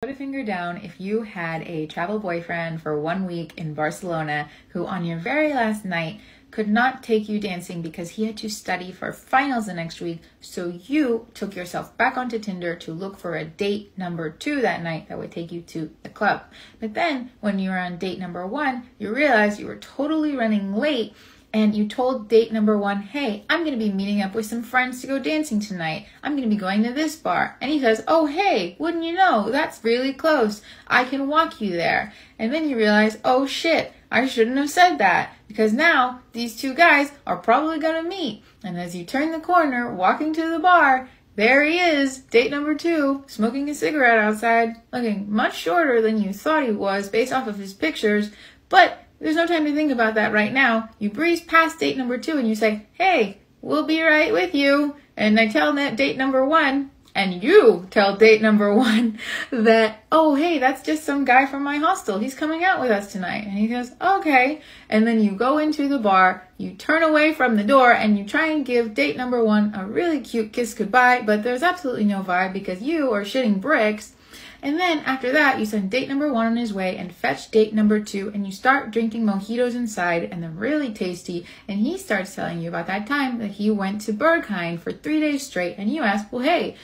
Put a finger down if you had a travel boyfriend for 1 week in Barcelona who on your very last night could not take you dancing because he had to study for finals the next week, so you took yourself back onto Tinder to look for a date number 2 that night that would take you to the club. But then when you were on date number 1, you realized you were totally running late and you told date number 1, hey, I'm going to be meeting up with some friends to go dancing tonight. I'm going to be going to this bar. And he says, oh, hey, wouldn't you know, that's really close. I can walk you there. And then you realize, oh, shit, I shouldn't have said that because now these two guys are probably going to meet. And as you turn the corner, walking to the bar, there he is, date number 2, smoking a cigarette outside, looking much shorter than you thought he was based off of his pictures, but there's no time to think about that right now. You breeze past date number 2 and you say, hey, we'll be right with you. And I tell that date number 1, and you tell date number 1 that, oh, hey, that's just some guy from my hostel. He's coming out with us tonight. And he goes, okay. And then you go into the bar, you turn away from the door, and you try and give date number 1 a really cute kiss goodbye, but there's absolutely no vibe because you are shitting bricks. And then after that, you send date number 1 on his way and fetch date number 2, and you start drinking mojitos inside, and they're really tasty. And he starts telling you about that time that he went to Berghain for 3 days straight, and you ask, well, hey,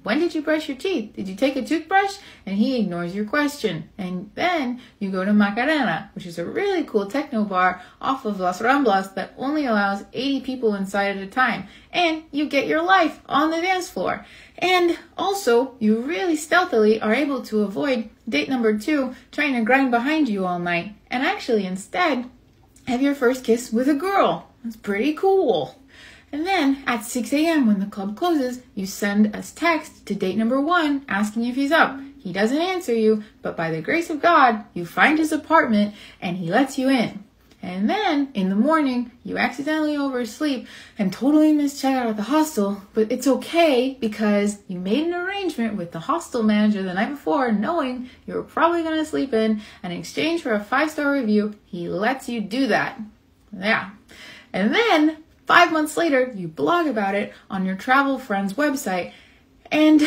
when did you brush your teeth? Did you take a toothbrush? And he ignores your question. And then you go to Macarena, which is a really cool techno bar off of Las Ramblas that only allows 80 people inside at a time. And you get your life on the dance floor. And also, you really stealthily are able to avoid date number 2 trying to grind behind you all night. And actually instead, have your first kiss with a girl. That's pretty cool. And then at 6 a.m. when the club closes, you send a text to date number 1 asking if he's up. He doesn't answer you, but by the grace of God, you find his apartment and he lets you in. And then in the morning, you accidentally oversleep and totally miss checkout at the hostel, but it's okay because you made an arrangement with the hostel manager the night before knowing you were probably going to sleep in, and in exchange for a 5-star review, he lets you do that. Yeah. And then 5 months later, you blog about it on your travel friend's website, and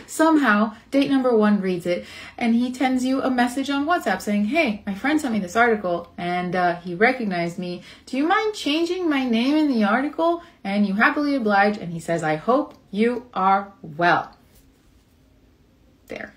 somehow date number 1 reads it, and he sends you a message on WhatsApp saying, hey, my friend sent me this article, and he recognized me. Do you mind changing my name in the article? And you happily oblige, and he says, I hope you are well. There.